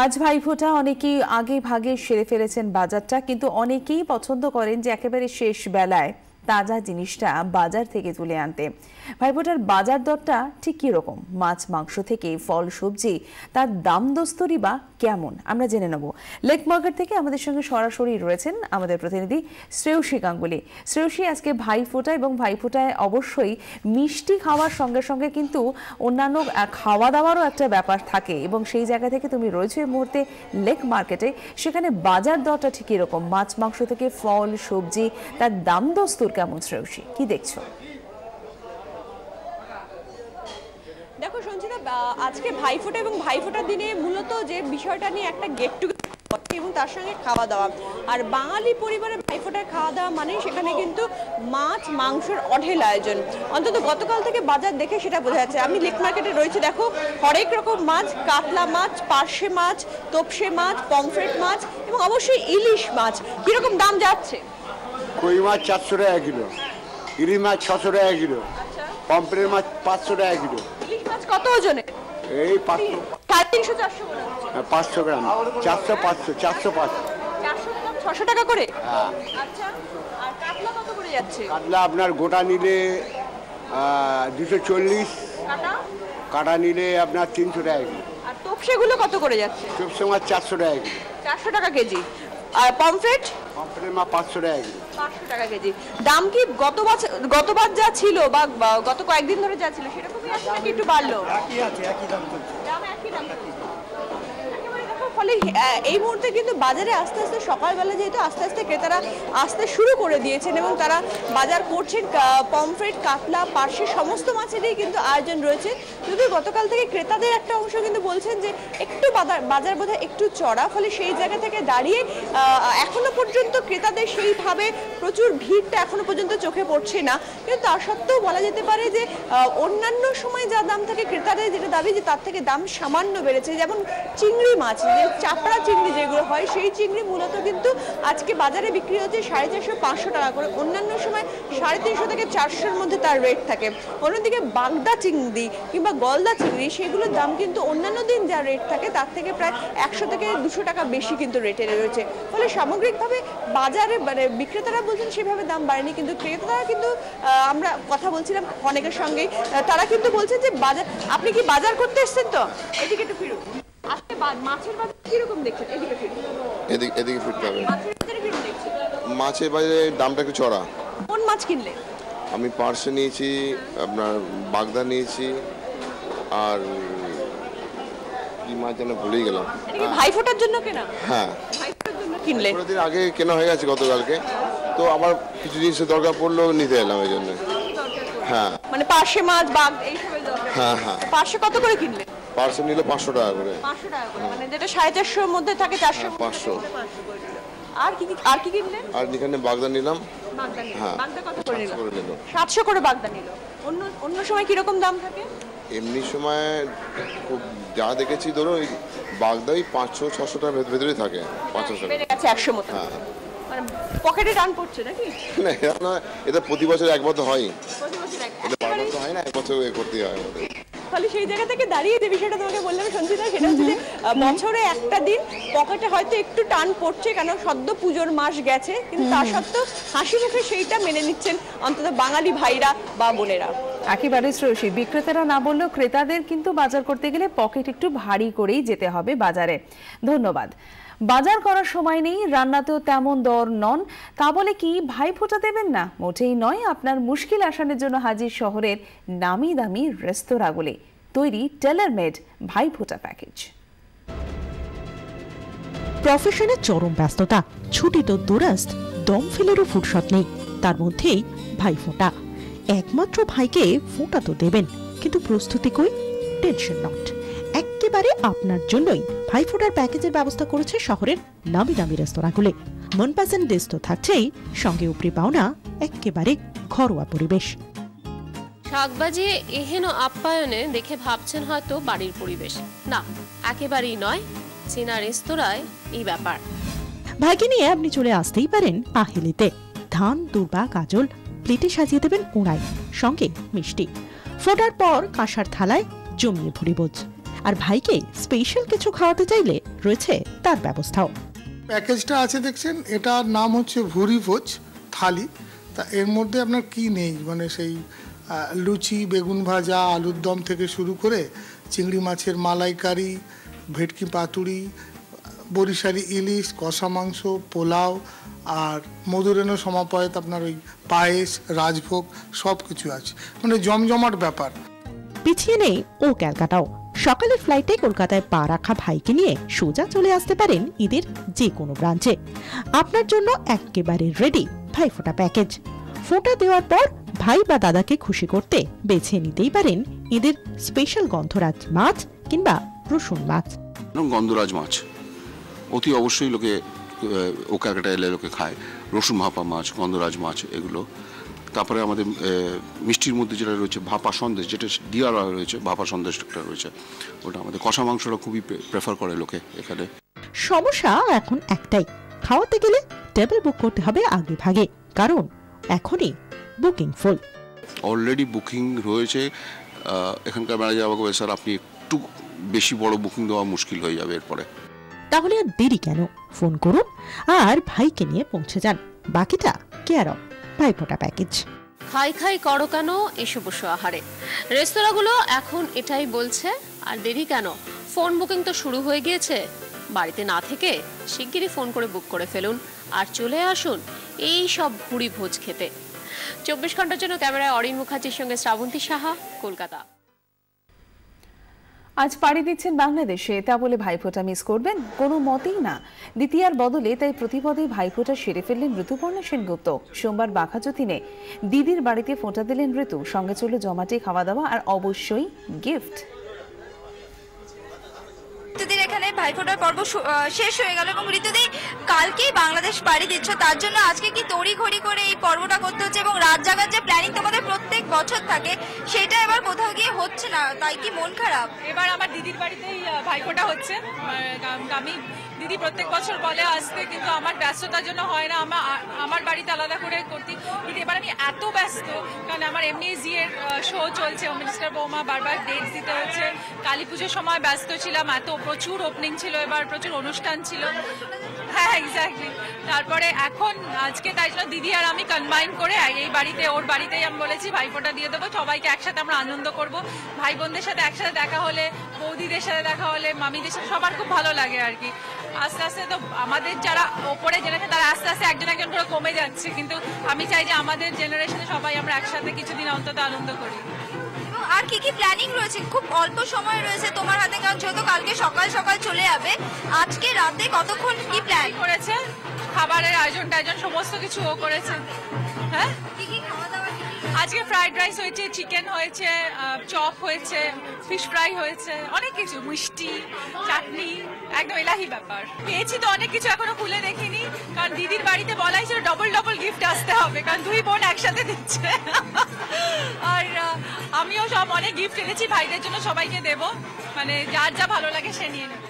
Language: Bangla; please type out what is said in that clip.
আজ ভাইফোঁটা অনেকেই আগে ভাগে সেরে ফেলেছেন বাজারটা, কিন্তু অনেকেই পছন্দ করেন যে একেবারে শেষ বেলায় তাজা জিনিসটা বাজার থেকে তুলে আনতে। ভাইফোঁটার বাজার দরটা ঠিক কিরকম, মাছ মাংস থেকে ফল সবজি তার দাম দস্তরি বা কেমন, আমরা জেনে নেব। লেক মার্কেট থেকে আমাদের সঙ্গে সরাসরি রয়েছেন আমাদের প্রতিনিধি শ্রেয়সী গাঙ্গুলি। শ্রেয়সী, আজকে ভাইফোঁটা এবং ভাইফোঁটায় অবশ্যই মিষ্টি খাওয়ার সঙ্গে সঙ্গে কিন্তু অন্যান্য খাওয়া দাওয়ারও একটা ব্যাপার থাকে, এবং সেই জায়গা থেকে তুমি রয়েছে এই মুহূর্তে লেক মার্কেটে। সেখানে বাজার দরটা ঠিক এরকম, মাছ মাংস থেকে ফল সবজি তার দাম দস্তুর কেমন? শ্রেয়সী, কি দেখছো? দেখো সঞ্চিতা, আজকে ভাইফোঁটা এবং ভাইফোঁটার দিনে মূলত যে বিষয়টা নিয়ে একটা গেট টুগেদার এবং তার সঙ্গে খাওয়া দাওয়া। আর বাঙালি পরিবারে ভাইফোঁটার খাওয়া দাওয়া মানে সেখানে কিন্তু মাছ মাংসের অঢেল আয়োজন। অন্তত গতকাল থেকে বাজার দেখে সেটা বোঝা যাচ্ছে। আমি লেক মার্কেটে রয়েছে, দেখো হরেক রকম মাছ, কাতলা মাছ, পার্শে মাছ, তোপসে মাছ, পমফ্রেট মাছ এবং অবশ্যই ইলিশ মাছ। কিরকম দাম যাচ্ছে? কই মাছ 400 টাকা কিলো, ইলিশ মাছ 600 টাকা কিলো, পমফ্রেট মাছ 500 টাকা কিলো। ইলিশ মাছ কত ওজনে? এই 500 350-400 500 গ্রাম, 400 500 400 500 গ্রাম 600 টাকা করে। হ্যাঁ। আচ্ছা, আর কাতলা কত করে যাচ্ছে? কাতলা আপনার গোটা নিলে 240, কাটা নিলে আপনার 300 টাকা কিলো। আর তোপসেগুলো কত করে যাচ্ছে? তোপসে মাছ 400 টাকা কিলো। 400 টাকা কেজি। আর পমফ্রেট মাছ 500 টাকা কিলো। 500 টাকা কেজি। দাম কি গতবার যা ছিল বা গত কয়েকদিন ধরে যা ছিল সেরকমই আছে নাকি একটু বাড়লো? একই আছে, একই দাম চলছে। দাম একই দাম চলছে। ফলে এই মুহূর্তে কিন্তু বাজারে আস্তে আস্তে সকালবেলা যেহেতু আস্তে আস্তে ক্রেতারা আসতে শুরু করে দিয়েছেন এবং তারা বাজার করছেন। পমফ্রেট, কাতলা, পার্শে সমস্ত মাছেরই কিন্তু আয়োজন রয়েছে। যদিও গতকাল থেকে ক্রেতাদের একটা অংশ কিন্তু বলছেন যে একটু বাজার বোধহয় একটু চড়া, ফলে সেই জায়গা থেকে দাঁড়িয়ে এখনো পর্যন্ত ক্রেতাদের সেইভাবে প্রচুর ভিড়টা এখনো পর্যন্ত চোখে পড়ছে না। কিন্তু তা সত্ত্বেও বলা যেতে পারে যে অন্যান্য সময় যা দাম থাকে ক্রেতাদের যেটা দাবি যে তার থেকে দাম সামান্য বেড়েছে। যেমন চিংড়ি মাছ, চাপড়া চিংড়ি যেগুলো হয় সেই চিংড়ি মূলত কিন্তু আজকে বাজারে বিক্রি হচ্ছে 450-500 টাকা করে। অন্যান্য সময় 350 থেকে 400-র মধ্যে তার রেট থাকে। অন্যদিকে বাগদা চিংড়ি কিংবা গলদা চিংড়ি সেগুলোর দাম কিন্তু অন্যান্য দিন যা রেট থাকে তার থেকে প্রায় 100 থেকে 200 টাকা বেশি কিন্তু রেটে রয়েছে। ফলে সামগ্রিকভাবে বাজারে মানে বিক্রেতারা বলছেন সেভাবে দাম বাড়েনি, কিন্তু ক্রেতারা কিন্তু আমরা কথা বলছিলাম অনেকের সঙ্গে, তারা কিন্তু বলছেন যে বাজার, আপনি কি বাজার করতে এসেছেন? তো এদিকে একটু ফিরুন। আজকে মাছের বাজার কিরকম দেখছেন? এদিকে ফিরুন। এদিকে ফিরতে হবে। মাছের বাজারে কিরকম দেখছেন? মাছের বাজারে দামটা একটু চড়া। কোন মাছ কিনলে? আমি পার্শে নিয়েছি, আপনার বাগদা নিয়েছি, আর কি মাছ যেন ভুলেই গেলাম। ভাইফোঁটার জন্য কেনা? হ্যাঁ, ভাইফোঁটার জন্য কিনলে? দিন আগে কেনা হয়ে গেছে গতকালকে, তো আবার কিছু জিনিসের দরকার পড়লো নিতে এলাম এই জন্য। হ্যাঁ, মানে পার্শে মাছ, বাগ এইসবের দরকার। হ্যাঁ হ্যাঁ। পার্শে কত করে কিনলে? পার্শে নিলে 500 টাকা করে। 500 টাকা করে, মানে যেটা 450-র মধ্যে থাকে 400 500। আর কি কিনলে? আর এখানে বাগদা নিলাম। বাগদা নিলে? হ্যাঁ। বাগদা কত করে নিল? 700 করে বাগদা নিল। অন্য সময় কি রকম দাম থাকে? এমনি সময় খুব যা দেখেছি ধরো ওই বাগদাই 500-600 টাকার ভেতরেই থাকে। 500 টাকা বেড়ে গেছে 100 মতো। হ্যাঁ, মানে পকেটে টান পড়ছে নাকি? না, এটা প্রতি বছর একবার তো হয়। প্রতি বছর এটা বারবার তো হয় না, এক বছর করতে হয় আমাদের। ফলে সেই জায়গা থেকে দাঁড়িয়ে যে বিষয়টা তোমাকে বললাম সঞ্চিতা, সেটা হচ্ছে যে বছরে একটা দিন পকেটে হয়তো একটু টান পড়ছে, কেন সদ্য পুজোর মাস গেছে, কিন্তু তা সত্ত্বেও হাসি মুখে সেইটা মেনে নিচ্ছেন অন্তত বাঙালি ভাইরা বা বোনেরা। একেবারে শ্রেয়সী, বিক্রেতারা না বললেও ক্রেতাদের কিন্তু বাজার করতে গেলে পকেট একটু ভারী করেই যেতে হবে বাজারে। ধন্যবাদ। বাজার করার সময় নেই, রান্নাতেও তেমন দর নন, তা বলে কি ভাইফোঁটা দেবেন না? মোটেই নয়। আপনার মুশকিল আসানের জন্য হাজির শহরের নামি দামি রেস্তোরাঁগুলি, তৈরি টেলার মেড ভাইফোঁটা প্যাকেজ। প্রফেশনের চরম ব্যস্ততা, ছুটি তো দুরাস্ত, দম ফেলেরও ফুরসত নেই, তার মধ্যেই ভাইফোঁটা। একমাত্র ভাইকে ফোঁটা তো দেবেন, কিন্তু প্রস্তুতি কই? টেনশন নট, একেবারে আপনার জন্যই ভাইফোঁটার প্যাকেজের ব্যবস্থা করেছে শহরের নামি দামি রেস্তোরাঁগুলি। মনপসন্দ ডিশ তো থাকছেই, সঙ্গে উপরি পাওনা একেবারে ঘরোয়া পরিবেশ। শাকবাজি এহেন আপ্যায়নে দেখে ভাবছেন হয়তো বাড়ির পরিবেশ, না একেবারেই নয়। চীনা রেস্তোরাঁয় এই ব্যাপার। ভাইকে নিয়ে আপনি চলে আসতেই পারেন আহেলিতে। ধান, দূর্বা, গাজল প্লেটে সাজিয়ে দেবেন ওড়াই, সঙ্গে মিষ্টি। ফোটার পর কাঁসার থালায় জমিয়ে ভরিবোজ। আর ভাইকে স্পেশাল কিছু খাওয়াতে চাইলে রয়েছে তার ব্যবস্থাও। প্যাকেজটা আছে দেখছেন, এটার নাম হচ্ছে ভুরি ভোজ থালি। তা এর মধ্যে আপনার কি নেই, মানে সেই লুচি, বেগুন ভাজা, আলুর দম থেকে শুরু করে চিংড়ি মাছের মালাইকারি, ভেটকি পাতুরি, বরিশালি ইলিশ, কষা মাংস, পোলাও আর মধুরেণ সমাপয়েত আপনার ওই পায়েস, রাজভোগ সব কিছু আছে, মানে জমজমাট ব্যাপার। পিছিয়ে নেই ও ক্যালকাটাও। সকালের ফ্লাইটে কলকাতায় পা রাখা ভাইকে নিয়ে সোজা চলে আসতে পারেন ঈদের যে কোনো ব্রাঞ্চে। আপনার জন্য একেবারে রেডি ভাইফোঁটা প্যাকেজ। ফোঁটা দেওয়ার পর ভাই বা দাদাকে খুশি করতে বেছে নিতেই পারেন ঈদের স্পেশাল গন্ধরাজ মাছ কিংবা রসুন মাছ। গন্ধরাজ মাছ অতি অবশ্যই লোকে ও ক্যালকাটা এলে লোকে খায়। রসুন ভাপা মাছ, গন্ধরাজ মাছ এগুলো। তারপরে আমাদের মিষ্টির মধ্যে যেটা রয়েছে ভাপা সন্দেশ, যেটা ডিআর রয়েছে, ভাপা সন্দেশ একটা রয়েছে, ওটা আমাদের কষা মাংসটা খুবই প্রেফার করে লোকে এখানে। সমস্যা এখন একটাই, খাওয়াতে গেলে টেবিল বুক করতে হবে আগে ভাগে, কারণ এখনই বুকিং ফুল। অলরেডি বুকিং রয়েছে। এখানকার ম্যানেজার আমাকে বলে, স্যার আপনি একটু বেশি বড় বুকিং দেওয়া মুশকিল হয়ে যাবে এরপরে। তাহলে আর দেরি কেন, ফোন করুন আর ভাইকে নিয়ে পৌঁছে যান। বাকিটা কেয়ার অফ ভাইফোঁটা প্যাকেজ। খাই খাই করো কেন এসো বসো আহারে, রেস্তোরাঁগুলো এখন এটাই বলছে। আর দেরি কেন, ফোন বুকিং তো শুরু হয়ে গিয়েছে। বাড়িতে না থেকে শিগগিরই ফোন করে বুক করে ফেলুন আর চলে আসুন এই সব ভুরি ভোজ খেতে। 24 ঘন্টার জন্য ক্যামেরায় অরিন মুখার্জির সঙ্গে শ্রাবন্তী সাহা, কলকাতা। আজ পাড়ি দিচ্ছেন বাংলাদেশে, তা বলে ভাইফোঁটা মিস করবেন? কোনো মতেই না। দ্বিতীয়ার বদলে তাই প্রতিপদে ভাইফোঁটা সেরে ফেললেন ঋতুপর্ণা সেনগুপ্ত। সোমবার বাঘাযতীনে দিদির বাড়িতে ফোঁটা দিলেন ঋতু। সঙ্গে চলল জমাটে খাওয়া দাওয়া আর অবশ্যই গিফট। ঋতুদির এখানে ভাইফোঁটার পর্ব শেষ হয়ে গেল এবং ঋতুদি কালকেই বাংলাদেশ পাড়ি দিচ্ছ, তার জন্য আজকে কি তড়িঘড়ি করে এই পর্বটা করতে হচ্ছে এবং রাত জাগার যে প্ল্যানিং তোমাদের প্রত্যেক বছর থাকে সেটা এবার কোথাও গিয়ে হচ্ছে না, তাই কি মন খারাপ? এবার আমার দিদির বাড়িতেই ভাইফোঁটা হচ্ছে। আমি দিদি প্রত্যেক বছর বলে আসতে, কিন্তু আমার ব্যস্ততার জন্য হয় না। আমার বাড়িতে আলাদা করে করতে, কিন্তু এবার আমি এত ব্যস্ত, কারণ আমার এমনি জিয়ের শো চলছে, মিনিস্টার বৌমা বারবার ডেট দিতে হচ্ছে। কালী পুজোর সময় ব্যস্ত ছিলাম, এত প্রচুর ওপেনিং ছিল, এবার প্রচুর অনুষ্ঠান ছিল। হ্যাঁ এক্স্যাক্টলি। তারপরে এখন আজকে তাই জন্য দিদি আর আমি কম্বাইন করে এই বাড়িতে, ওর বাড়িতেই আমি বলেছি ভাইফোঁটা দিয়ে দেবো। সবাইকে একসাথে আমরা আনন্দ করব। ভাই বোনদের সাথে একসাথে দেখা হলে, বৌদিদের সাথে দেখা হলে, মামিদের সাথে সবার খুব ভালো লাগে আর কি। আস্তে আস্তে তো আমাদের যারা ওপরে জেনারেশন তারা আস্তে আস্তে একজন একজন করে কমে যাচ্ছে, কিন্তু আমি চাই যে আমাদের জেনারেশনে সবাই আমরা একসাথে কিছুদিন অন্তত আনন্দ করি। আর কি কি প্ল্যানিং রয়েছে? খুব অল্প সময় রয়েছে তোমার হাতে, কারণ যেহেতু কালকে সকাল সকাল চলে যাবে, আজকে রাতে কতক্ষণ কি প্ল্যান করেছে? খাবারের আয়োজন টায়োজন সমস্ত কিছু ও করেছে। হ্যাঁ কি কি খাওয়া দাওয়া? আজকে ফ্রাইড রাইস হয়েছে, চিকেন হয়েছে, চপ হয়েছে, ফিশ ফ্রাই হয়েছে, অনেক কিছু, মিষ্টি, চাটনি, একদম এলাহি ব্যাপার। পেয়েছি তো অনেক কিছু, এখনো খুলে দেখিনি, কারণ দিদির বাড়িতে বলাই ছিল ডবল ডবল গিফট আসতে হবে, কারণ দুই বোন একসাথে দিচ্ছে। আর আমিও সব অনেক গিফট এনেছি ভাইদের জন্য, সবাইকে দেবো, মানে যার যা ভালো লাগে সে নিয়ে নেবে।